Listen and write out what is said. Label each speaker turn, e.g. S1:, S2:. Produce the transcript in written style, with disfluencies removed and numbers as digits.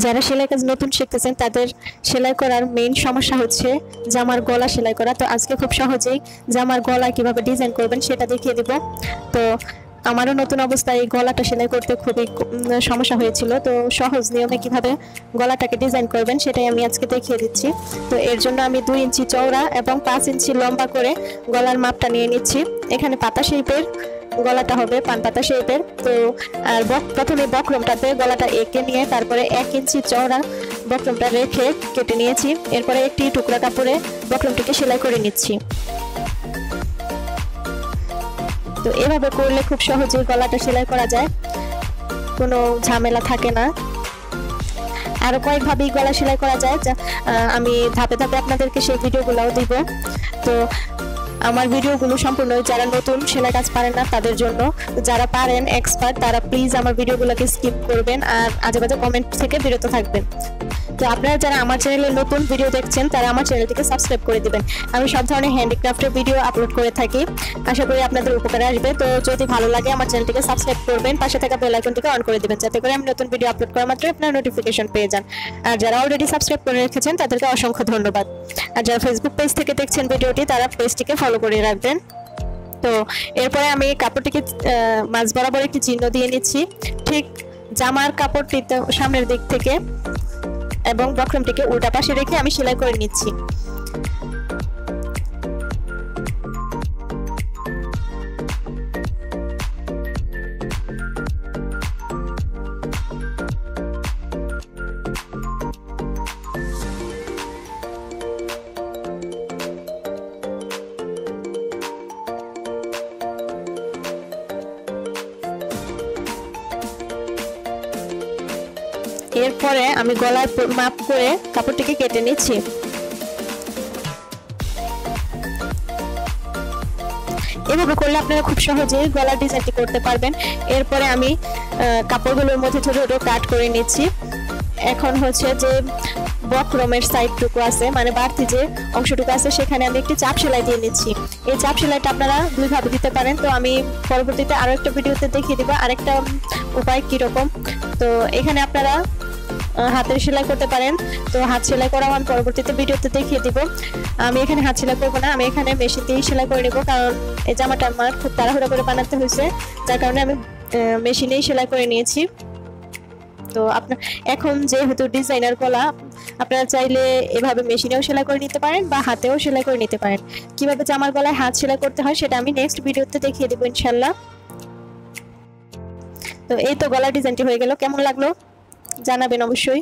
S1: যারা সেলাই কাজ নতুন শিখতেছেন তাদের সেলাই করার মেইন সমস্যা হচ্ছে জামার গলা সেলাই করা। তো আজকে খুব সহজেই জামার গলা কিভাবে ডিজাইন করবেন সেটা দেখিয়ে দিব। তো আমারও নতুন অবস্থায় গলাটা সেলাই করতে খুবই সমস্যা হয়েছিল। তো সহজ নিয়মে কিভাবে গলাটাকে ডিজাইন করবেন সেটাই আমি আজকে দেখিয়ে দিচ্ছি। তো এর জন্য আমি 2 ইঞ্চি চওড়া এবং 5 ইঞ্চি লম্বা করে গলার মাপটা নিয়ে নিচ্ছি। এখানে পাতা শেপের গলাটা হবে, পান পাতা শেপের। তো আর প্রথমে বক্রমটাতে গলাটা এঁকে নিয়ে তারপরে 1 ইঞ্চি চওড়া বক্রমটা রেখে কেটে নিয়েছি। এরপরে একটি টুকরা কাপড়ে বক্রমটিকে সেলাই করে নিচ্ছি। তো এভাবে করলে খুব সহজেই গলাটা সেলাই করা যায়, কোনো ঝামেলা থাকে না। আরো কয়েকভাবেই গলা সেলাই করা যায়, আমি ধাপে ধাপে আপনাদেরকে সেই ভিডিওগুলোও দিব। তো আমার ভিডিওগুলো সম্পূর্ণ যারা নতুন সেলাই কাজ পারেন না তাদের জন্য। যারা পারেন এক্সপার্ট তারা প্লিজ আমার ভিডিওগুলোকে স্কিপ করবেন আর আজেবাজে কমেন্ট থেকে বিরত থাকবেন। তো আপনারা যারা আমার চ্যানেলে নতুন ভিডিও দেখছেন তারা আমার চ্যানেলটিকে সাবস্ক্রাইব করে দিবেন। আমি সব ধরনের হ্যান্ডিক্রাফটের ভিডিও আপলোড করে থাকি, আশা করি আপনাদের উপকারে আসবে। তো যদি ভালো লাগে আমার চ্যানেলটিকে সাবস্ক্রাইব করবেন, পাশে থাকা বেল আইকনটিকে অন করে দিবেন যাতে করে আমি নতুন ভিডিও আপলোড করা মাত্র আপনারা নোটিফিকেশন পেয়ে যান। আর যারা অলরেডি সাবস্ক্রাইব করে রেখেছেন তাদেরকে অসংখ্য ধন্যবাদ। আর যারা ফেসবুক পেজ থেকে দেখছেন ভিডিওটি তারা পেজটিকে ফলো করে রাখবেন। তো এরপরে আমি কাপড়টিকে মাঝ বরাবর একটি চিহ্ন দিয়ে নিচ্ছি, ঠিক জামার কাপড়টিতে সামনের দিক থেকে, এবং বক্রমটিকে উল্টা পাশে রেখে আমি সেলাই করে নিচ্ছি। এরপরে আমি গলার মাপ করে কাপড়টিকে কেটে নিচ্ছি। এভাবে করলে আপনারা খুব সহজেই গলার ডিজাইনটি করতে পারবেন। এরপরে আমি কাপড়গুলোর মধ্যে ছোট ছোট কাট করে নিচ্ছি। এখন হচ্ছে যে বক্রমের সাইডটুকু আছে, মানে বাড়তি যে অংশটুকু আছে, সেখানে আমি একটি চাপ সেলাই দিয়ে নিচ্ছি। এই চাপ সেলাইটা আপনারা 2 ভাবে দিতে পারেন। তো আমি পরবর্তীতে আরো একটা ভিডিওতে দেখিয়ে দিব আরেকটা উপায় কিরকম। তো এখানে আপনারা হাতের সেলাই করতে পারেন। তো হাত সেলাই করা আমি পরবর্তীতে ভিডিওতে দেখিয়ে দিব। আমি এখানে হাত সেলাই করবো না, আমি এখানে মেশিন দিয়ে সেলাই করে নেব, কারণ এই জামাটা আমার খুব তাড়াহুড়া করে বানাতে হয়েছে, যার কারণে আমি মেশিনেই সেলাই করে নিয়েছি। তো আপনার এখন যেহেতু ডিজাইনার গলা, আপনারা চাইলে এভাবে মেশিনেও সেলাই করে নিতে পারেন বা হাতেও সেলাই করে নিতে পারেন। কিভাবে জামার গলায় হাত সেলাই করতে হয় সেটা আমি নেক্সট ভিডিওতে দেখিয়ে দেবো ইনশাল্লাহ। তো এই তো গলার ডিজাইনটি হয়ে গেল, কেমন লাগলো জানাবেন অবশ্যই।